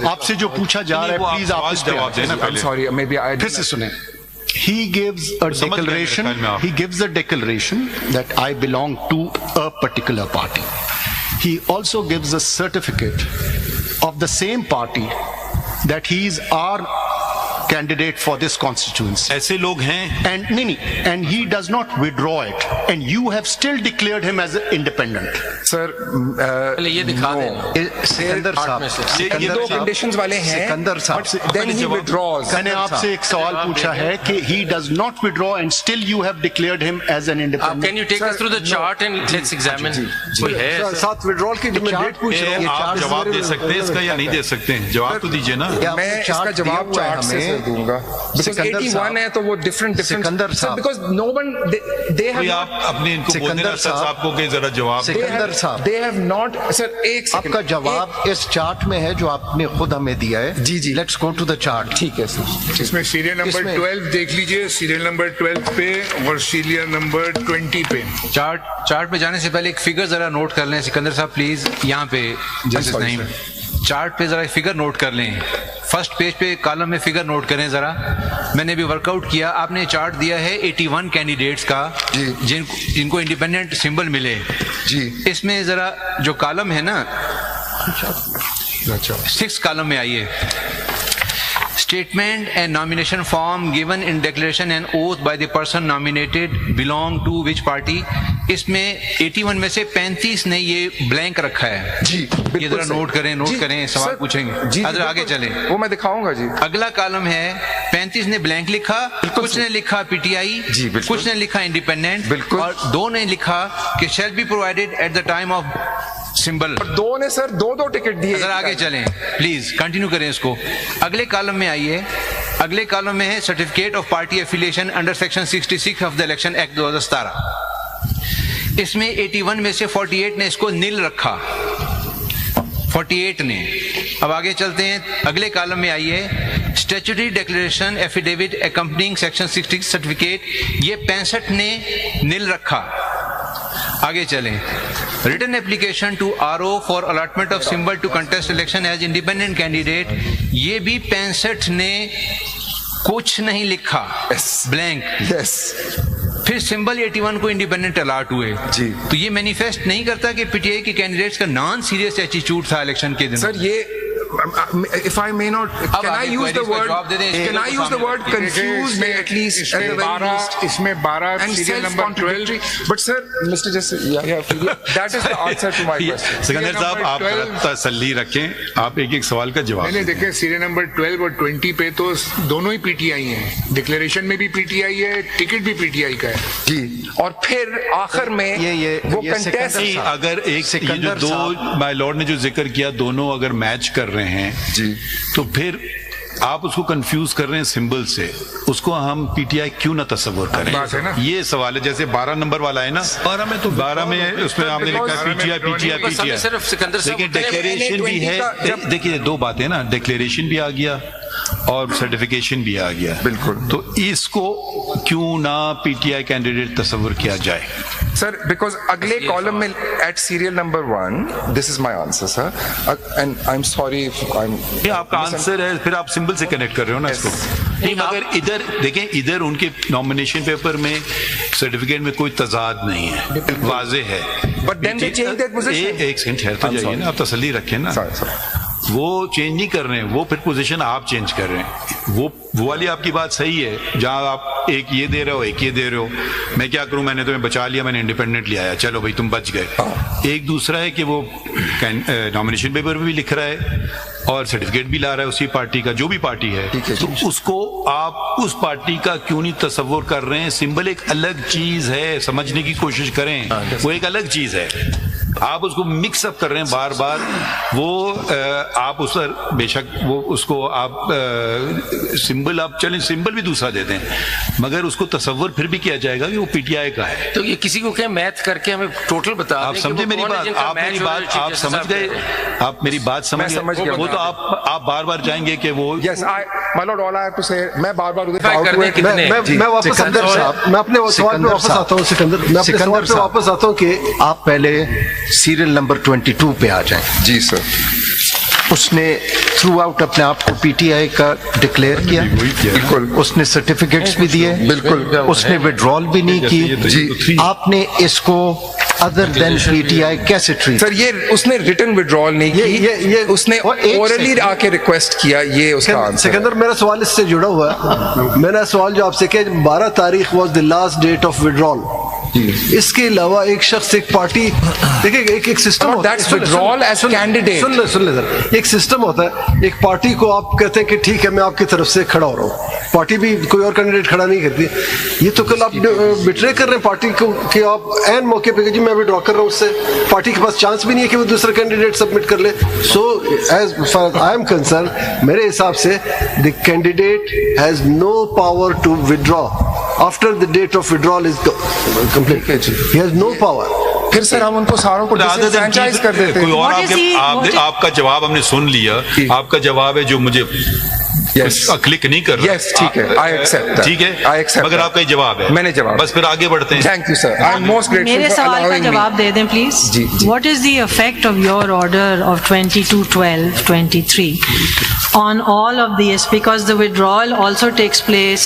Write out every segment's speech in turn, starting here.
آپ سے جو پوچھا جا رہا ہے پلیز آپ اس پہ جواب دینا پہلے. Sorry, maybe I پھر سے سنیں. He gives a declaration that I belong to a particular party. He also gives a certificate of the same party that he is our candidate for this constituency. ایسے لوگ ہیں And he does not withdraw it. And you have still declared him as independent. Sir, یہ دکھا دیں. سکندر صاحب, یہ دو conditions والے ہیں. سکندر صاحب, Then he withdraws. میں نے آپ سے ایک سوال پوچھا ہے کہ he does not withdraw and still you have declared him as an independent. Can you take us through the chart and let's examine? کوئی ہے ساتھ withdrawal کی جو میں ڈیٹ پوچھ رہا ہوں. آپ جواب دے سکتے ہیں اس کا یا نہیں دے سکتے ہیں؟ جواب تو دیجیے نا. میں اس کا جواب چارٹ سے دوں گا. Because 81 ہے تو وہ different. سکندر صاحب, because no one they have کوئی آپ اپنے ان کو بولنے نا صاحب کو کہ ذرا جواب. سکندر صاحب, they have not. Sir, ایک آپ کا جواب اس چارٹ میں ہے جو آپ نے خود ہمیں دیا ہے. جی let's go to the chart. ٹھیک ہے سر. اس میں سیریل نمبر 12 دیکھ لیجئے, سیریل نمبر 12 پہ اور سیریل نمبر 20 پہ. چارٹ پہ جانے سے پہلے ایک فگر ذرا نوٹ کر لیں سکندر صاحب پلیز. یہاں پہ نہیں, چارٹ پہ ذرا فگر نوٹ کر لیں. فرسٹ پیج پہ کالم میں فگر نوٹ کریں ذرا. میں نے بھی ورک آؤٹ کیا. آپ نے چارٹ دیا ہے 81 کینڈیڈیٹس کا جن کو انڈیپینڈنٹ سمبل ملے. جی اس میں ذرا جو کالم ہے نا 6 کالم میں آئیے. Statement and nomination form given in declaration and oath by the person nominated belong to which party. اس میں 81 میں سے 35 نے یہ بلینک رکھا ہے. جی یہ ذرا نوٹ کریں سوال پوچھیں گے. ذرا آگے چلیں, وہ میں دکھاؤں گا. جی اگلا کالم ہے 35 نے بلینک لکھا, کچھ نے لکھا پی ٹی آئی, کچھ نے لکھا انڈیپینڈنٹ, اور 2 نے لکھا کہ shall be provided at the time of symbol. 2 نے سر 2 ٹکٹ دیے. ذرا آگے چلیں پلیز, کنٹینیو کریں اس کو. اگلے کالم میں آئیے. اگلے کالم میں ہے certificate of party affiliation under section 66 of the election act 2017. اس میں 81 میں سے 48 نے اس کو نل رکھا. 48 نے. اب آگے چلتے ہیں, اگلے کالم میں آئیے. Statutory declaration affidavit accompanying section 60 certificate, یہ 65 نے نل رکھا. آگے چلیں. Written application to R O for allotment of symbol to contest election as independent candidate, یہ بھی 65 نے کچھ نہیں لکھا, بلینک. پھر سمبل 81 کو انڈیپینڈنٹ الاٹ ہوئے. جی تو یہ مینیفیسٹ نہیں کرتا کہ پی ٹی آئی کے کینڈیڈیٹس کا نان سیریس ایٹیچیوڈ تھا الیکشن کے دن. سر یہ if I may not, can I use the word confused at least at the very least? اس میں 12 serial number 12. But sir, Mr. Justice, that is the answer to my question. Sikandar صاحب آپ تسلی رکھیں, آپ ایک سوال کا جواب. میں نے دیکھیں سیریل نمبر 12 اور 20 پہ تو دونوں ہی پی ٹی آئی ہیں. ڈکلیریشن میں بھی پی ٹی آئی ہے, ٹکٹ بھی پی ٹی آئی کا ہے. جی, اور پھر آخر میں وہ کنٹیسٹ. اگر ایک یہ جو 2 مائی لارڈ نے جو ذکر کیا, دونوں اگر میچ کر رہے ہیں جی, تو پھر آپ اس کو کنفیوز کر رہے ہیں سمبل سے. اس کو ہم پی ٹی آئی کیوں نہ تصور کریں؟ یہ سوال ہے. جیسے 12 نمبر والا ہے نا, 12 میں تو 12 میں اس میں آپ نے لکھا P T I P T I P T I. لیکن ڈیکلیریشن بھی ہے. دیکھیے 2 باتیں نا, ڈیکلیریشن بھی آ گیا اور سرٹیفکیشن بھی آ گیا. بالکل. تو اس کو کیوں نہ پی ٹی آئی کینڈیڈیٹ تصور کیا جائے؟ سر بیکاز اگلے کالم میں at serial number 1, this is my answer sir, and I am sorry یہ آپ کا آنسر ہے. پھر آپ سمبل سے کنیکٹ کر رہے ہو نا اس کو. نہیں, مگر ادھر دیکھیں, ادھر ان کے نامینیشن پیپر میں سرٹیفکیٹ میں کوئی تضاد نہیں ہے, واضح ہے. But then they change that position. ایک سیکنڈ ٹھہر تو جائیے نا, آپ تسلی رکھیں نا. وہ چینج نہیں کر رہے ہیں, وہ پھر پوزیشن آپ چینج کر رہے ہیں. وہ والی آپ کی بات صحیح ہے, جہاں آپ ایک یہ دے رہے ہو ایک یہ دے رہے ہو. میں کیا کروں, میں نے تمہیں بچا لیا, میں نے انڈیپینڈنٹ لیا, چلو بھائی تم بچ گئے. ایک دوسرا ہے کہ وہ نامینیشن پیپر بھی لکھ رہا ہے اور سرٹیفکیٹ بھی لا رہا ہے اسی پارٹی کا, جو بھی پارٹی ہے. تو اس کو آپ اس پارٹی کا کیوں نہیں تصور کر رہے ہیں؟ سمبل ایک الگ چیز ہے, سمجھنے کی کوشش کریں. وہ ایک الگ چیز ہے, آپ اس کو مکس اپ کر رہے ہیں بار بار. وہ آپ اس پر بے شک وہ اس کو آپ سمبل, آپ چلیں سمبل بھی دوسرا دیتے ہیں, مگر اس کو تصور پھر بھی کیا جائے گا کہ وہ پی ٹی آئی کا ہے. تو یہ کسی کو کہ میتھ کر کے ہمیں ٹوٹل بتا, آپ سمجھے میری بات, آپ میری بات آپ سمجھ گئے, آپ میری بات سمجھ گئے. وہ تو آپ بار بار جائیں گے کہ وہ yes my lord all I have to say, میں بار بار میں واپس سکندر صاحب, میں اپنے سوال پہ واپس آتا ہوں. سکندر, میں اپنے سوال پہ واپس آتا ہوں کہ آپ پہلے سیریل نمبر 22 پہ آ جائیں. جی سر. اس نے تھرو آؤٹ اپنے آپ کو پی ٹی آئی کا ڈکلیئر کیا, بالکل اس نے سرٹیفکیٹس بھی دیے, بالکل اس نے وڈرال بھی نہیں کی. جی آپ نے اس کو other then P T I کیسے ٹریٹ؟ سر یہ اس نے ریٹن ودرال نہیں کی, اس نے اورلی آ کے ریکویسٹ کیا. یہ اس کا سکندر میرا سوال اس سے جڑا ہوا ہے. میرا سوال جو آپ سے کہ 12 تاریخ was the last date of withdrawal. اس کے علاوہ ایک شخص ایک پارٹی دیکھیں ایک سسٹم ہوتا ہے, سن لیں سر, ایک سسٹم ہوتا ہے. ایک پارٹی کو آپ کہتے ہیں کہ ٹھیک ہے میں آپ کی طرف سے کھڑا ہو رہا ہوں, پارٹی بھی کوئی اور کینڈیڈیٹ کھڑا نہیں کرتی. یہ تو کل آپ بٹرے کر رہے ہیں پارٹی کو کہ آپ عین موقع پہ کہ جی میں وڈرا کر رہا ہوں اس سے. پارٹی کے پاس چانس بھی نہیں ہے کہ وہ دوسرا کینڈیڈیٹ سبمٹ کر لے. So as far I am concern, میرے حساب سے دی candidate has no power to ودرا after the debt of ودرال is complete. He has no power. پھر سر ہم ان کو ساروں کو فرینچائز کر دیتے ہیں. کوئی اور آپ کا جواب ہم نے سن لیا, آپ کا جواب ہے جو مجھے کلک نہیں کر رہا. ٹھیک ہے, آئی ایکسپٹ. ٹھیک ہے, مگر آپ کا جواب ہے, میں نے جواب, بس پھر آگے بڑھتے ہیں. Thank you sir, I am most grateful. میرے سوال کا جواب دے دیں please. What is the effect of your order of 22/12/23 on all of this, because the withdrawal also takes place,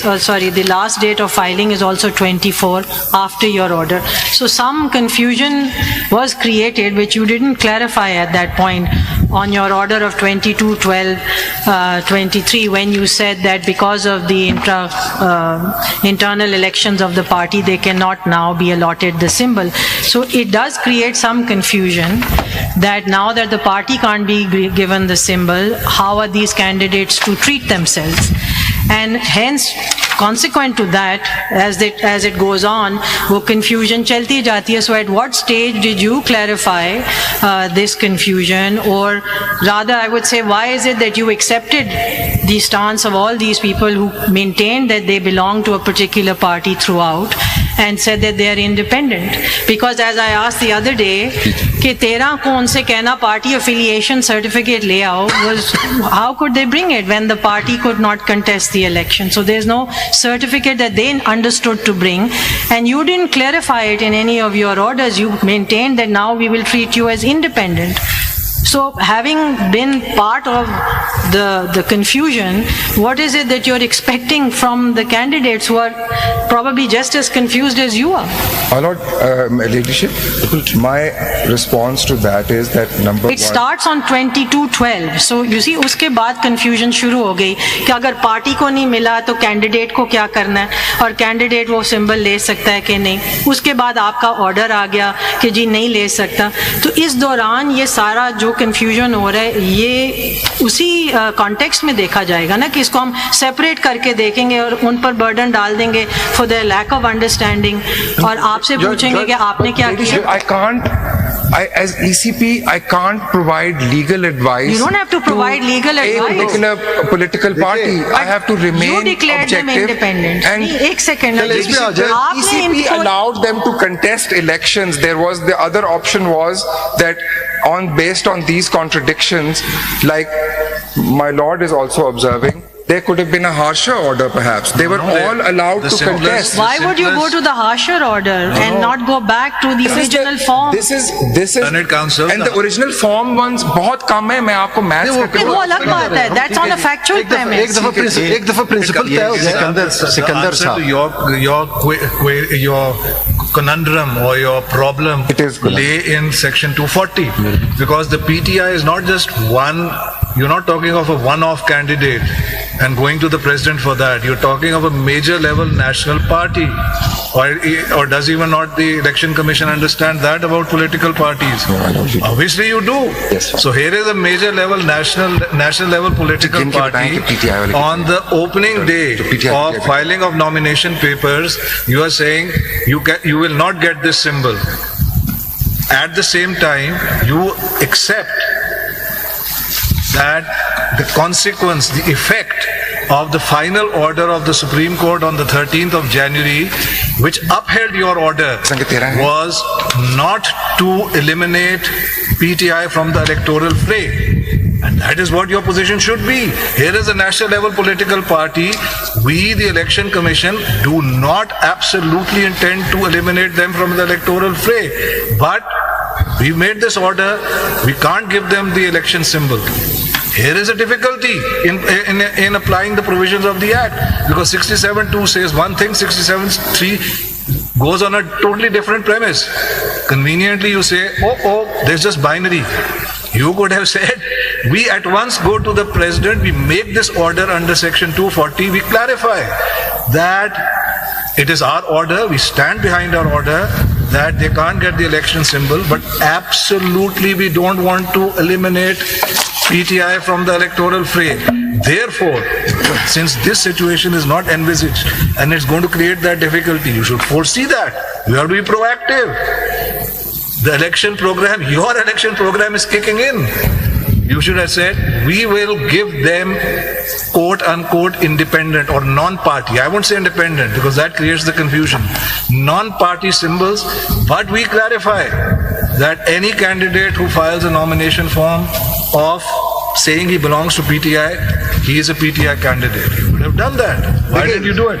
the last date of filing is also 24 after your order. So some confusion was created which you didn't clarify at that point on your order of 22/12/23 when you said that because of the internal elections of the party they cannot now be allotted the symbol. So it does create some confusion that now that the party can't be given the symbol, how are these candidates to treat themselves? And hence consequent to that, as it goes on, wo confusion chalti jati hai. So at what stage did you clarify this confusion, or rather I would say why is it that you accepted the stance of all these people who maintained that they belong to a particular party throughout and said that they are independent? Because as I asked the other day کہ تیرا کون سے کہنا party affiliation certificate لے آؤ, was how could they bring it when the party could not contest the election? So there's no certificate that they understood to bring, and you didn't clarify it in any of your orders. You maintained that now we will treat you as independent. So having been part of the confusion, what is it that you're expecting from the candidates who are probably just as confused as you are? My Lord, Leadership, my response to that is that number one, it starts on 22/12. So you see uske baad confusion shuru ho gayi کہ اگر party کو نہیں ملا تو candidate کو کیا کرنا ہے, اور کینڈیڈیٹ وہ سمبل لے سکتا ہے کہ نہیں. اس کے بعد آپ کا آرڈر آ گیا کہ جی نہیں لے سکتا. تو اس دوران یہ سارا جو کنفیوژن ہو رہا ہے یہ اسی کانٹیکسٹ میں دیکھا جائے گا نا, کہ اس کو ہم سیپریٹ کر کے دیکھیں گے اور ان پر برڈن ڈال دیں گے for the lack of understanding, اور آپ سے پوچھیں گے کہ آپ نے کیا کیا. As ECP, I can't provide legal advice. You don't have to provide legal advice. A particular political party. I have to remain you declared objective. them independent. And ek second. ECP allowed them to contest elections. There was the other option was that based on these contradictions, like my Lord is also observing, there could have been a harsher order perhaps. They were all allowed to contest. Why would you go to the harsher order and not go back to the original form? This is Senate Council. And the original form ones bahut kam hai. Main aapko maths karke wo alag baat hai. That's on a factual premise. ایک دفعہ principal طے ہو جائے. سکندر صاحب, your conundrum or your problem lay in section 240, because the PTI is not just one. You're not talking of a one-off candidate and going to the president for that. You're talking of a major level national party. Or does even not the election commission understand that about political parties? Obviously you do. Yes, so here is a major level national level political party. On the opening day of filing of nomination papers, you are saying you will not get this symbol. At the same time, you accept that the consequence, the effect of the final order of the Supreme Court on the 13th of January, which upheld your order, was not to eliminate PTI from the electoral fray. And that is what your position should be. Here is a national level political party. We, the Election Commission, do not absolutely intend to eliminate them from the electoral fray. But we made this order. We can't give them the election symbol. Here is a difficulty in applying the provisions of the Act, because 67(2) says one thing, 67(3) goes on a totally different premise. Conveniently you say, there's just binary. You could have said, we at once go to the President, we make this order under Section 240, we clarify that it is our order, we stand behind our order, that they can't get the election symbol, but absolutely we don't want to eliminate PTI from the electoral fray. Therefore, since this situation is not envisaged and it's going to create that difficulty, you should foresee that. You have to be proactive. The election program, your election program is kicking in. You should have said, we will give them quote unquote independent or non-party. I won't say independent because that creates the confusion. Non-party symbols, but we clarify that any candidate who files a nomination form of saying he belongs to PTI, he is a PTI candidate. You would have done that. Why did you do it?